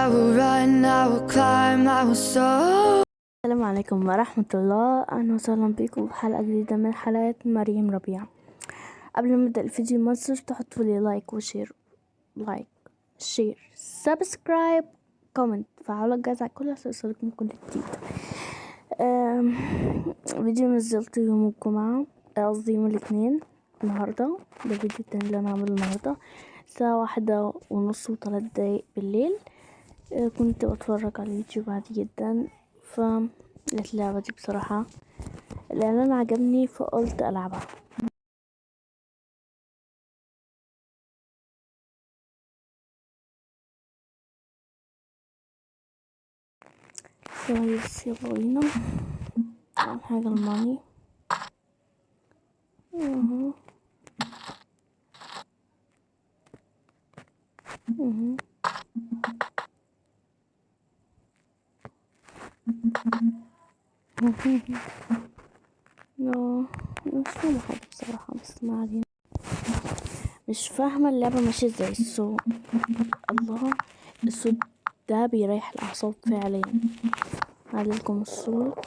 I will run, I will climb, I will soar. السلام عليكم ورحمة الله، أهلا وسهلا بكم في حلقة جديدة من حلقات مريم ربيع. قبل ما نبدأ الفيديو ما تنسوش تحطوا لي لايك وشير، سبسكرايب، كومنت، فعلوا الجرس على كل عشان يوصلكم كل جديد. فيديو نزلته يوم الجمعة، قصدي يوم الاثنين. النهاردة ده الفيديو التاني اللي أنا عامله النهاردة الساعة 1:30 و3 دقايق بالليل. كنت بتفرج على اليوتيوب عادي جدا، لقيت اللعبة دي بصراحة الإعلان عجبني فقلت ألعبها. كويس، يلا بينا. أول حاجة الماني. مش فاهمة حاجة بصراحة، بس ما علينا. مش فاهمة اللعبة ماشية ازاي. الله، الصوت ده بيريح الأعصاب فعليا. أعللكم الصوت.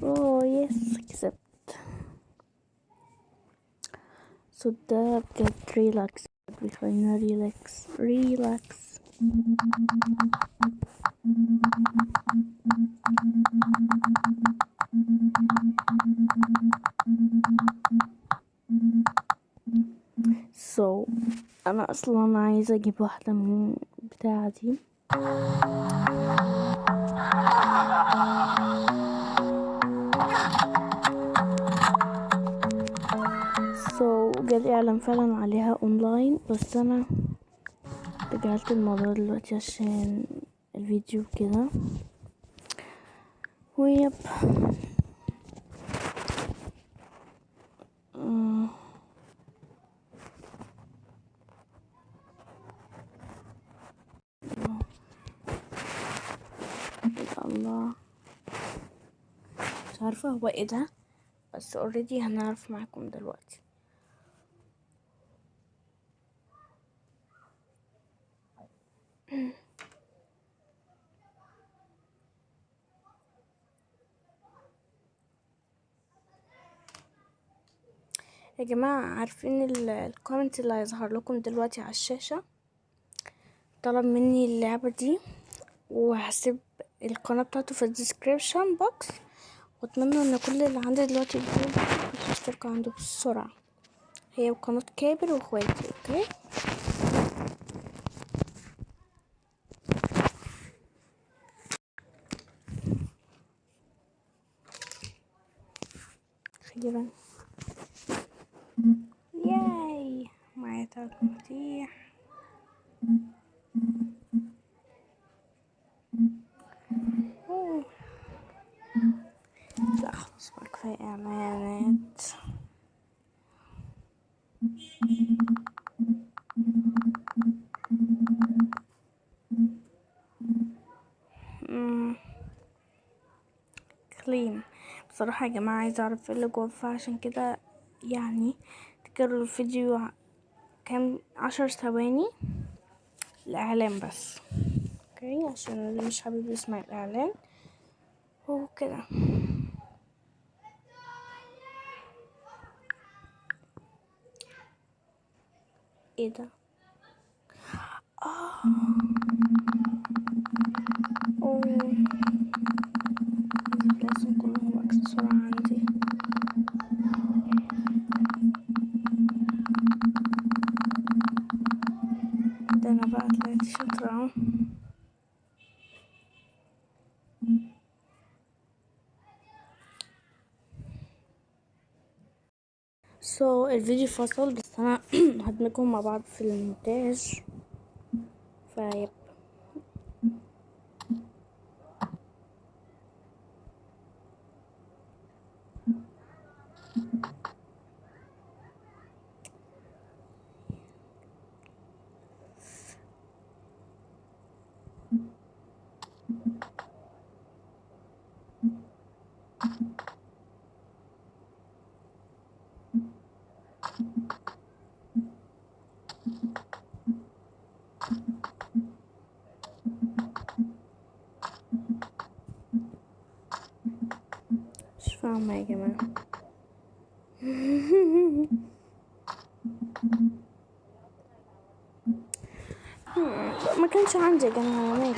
اوه يس، كسبت. الصوت ده بجد ريلاكس، بيخلينا ريلاكس. انا اصلا عايزه اجيب واحده من بتاعه دي. جالي اعلان فعلا عليها اونلاين، بس انا تجاهلت الموضوع دلوقتي عشان الفيديو كده. ويب الله، مش عارفه هو ايه ده، بس اوريدي هنعرف معاكم دلوقتي. يا جماعة، عارفين الكومنت اللي هيظهر لكم دلوقتي على الشاشة طلب مني اللعبة دي، وهسيب القناة بتاعته في الديسكريبشن بوكس، واتمنى ان كل اللي عندي دلوقتي يشتركوا عنده بسرعة. هي قناة كابر واخواتي. اوكي، خيرا. ياي، معايا 3 مفاتيح. لا خلاص بقى، كفاية اعلانات. كليم. بصراحة يا جماعة عايزة اعرف ايه اللي جوه، عشان كده يعني تكرروا الفيديو كام 10 ثواني الاعلان بس. اوكي، عشان اللي مش حابب يسمع الاعلان وكده. ايه ده؟ اوه، لازم كلهم اكسسوار عندي. ده انا بقى طلعت شاطرة اهو. الفيديو فصل، بس انا هدمجهم مع بعض في المونتاج. فيب فاهمة يا جماعة. ما كانش عندي يا جماعة، مالي.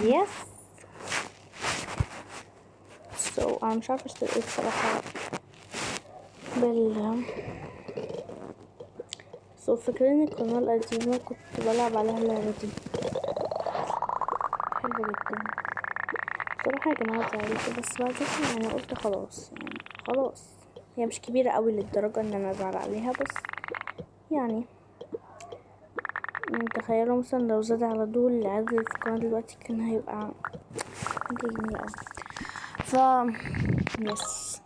يس. انا مش عارفة اشتري ايه بصراحة فاكرين القناة القديمة كنت بلعب عليها اللعبة دي، حلوة جدا بصراحة يا جماعة. زعلت بس بعد كده يعني قلت خلاص، يعني خلاص هي مش كبيرة قوي للدرجة ان انا ازعل عليها، بس يعني تخيلوا مثلا لو زاد على دول العدد اللي في القناة دلوقتي كان هيبقى جميل اوي. يس.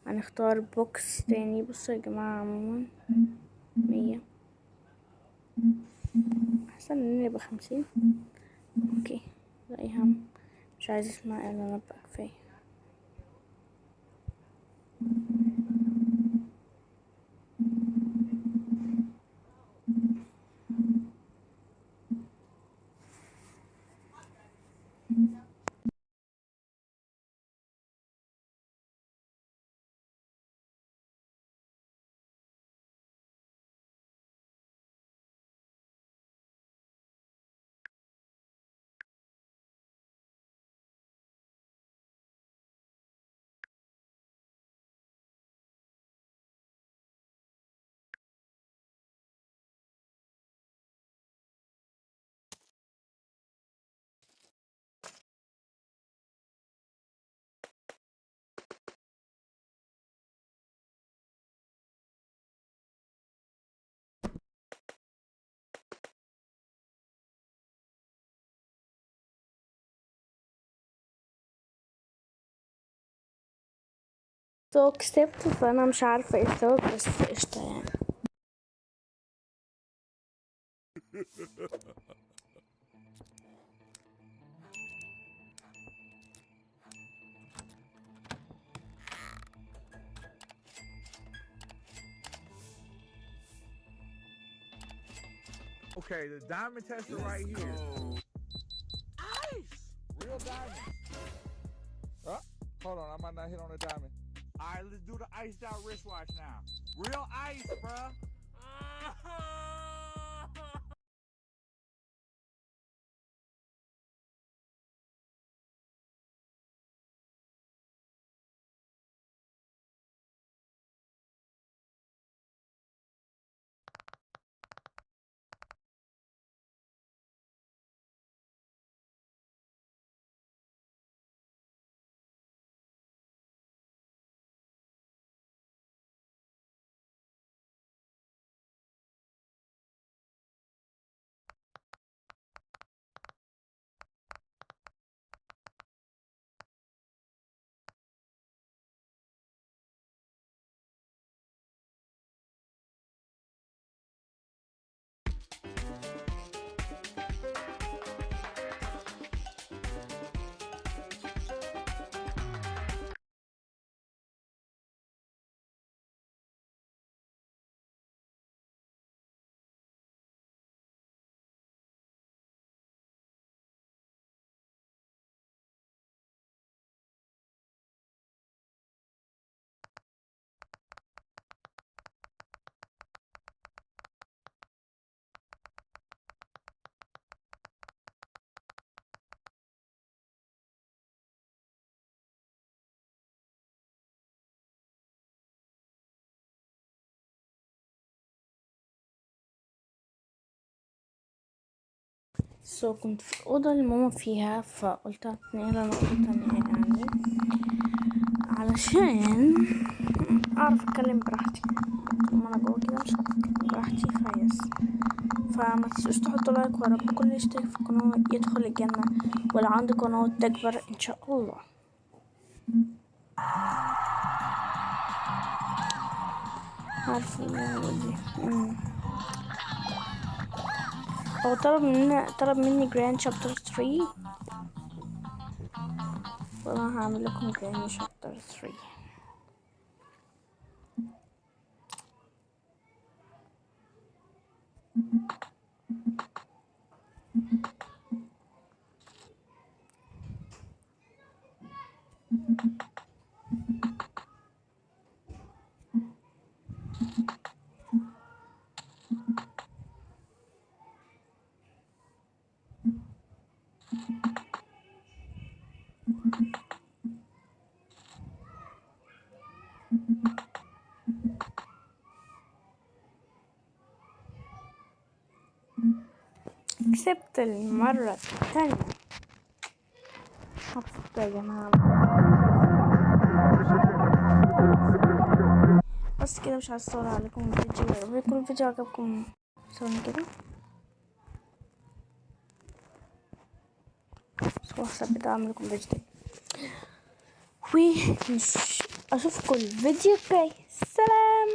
هنختار بوكس تاني. بصوا يا جماعة، عموما 100 احسن ان يبقى 50. اوكي، لا يهم، مش عايزة اسمع اعلانات بقى، كفاية. كسبت، فانا مش عارفة ايه السبب، بس قشطة يعني. Okay, the diamond tester right here. Ice! Real diamond. Oh, hold on, I might not hit on a diamond. All right, let's do the iced out wristwatch now. Real ice, bruh. كنت في الأوضة اللي ماما فيها، فقلت اتنقل أنا أوضة تانية يعني علشان اعرف اتكلم براحتي. لما انا جوه كده مش هتكلم براحتي فيس. فما تنسوش تحطوا لايك، ويا رب كل اللي يشترك في القناه يدخل الجنه، ولو عندي قناه تكبر ان شاء الله. عارفه دي هو طلب مني جراند شابتر 3، وانا هعمل لكم جراند شابتر 3. كسبت المرة الثانية. مبسوطة يا جماعة. بس كده مش عايز اطول عليكم الفيديو. لو يكون الفيديو عجبكم ثواني كده وهثبت اعمل لكم فيديو تاني، واشوفكم الفيديو الجاي. سلام.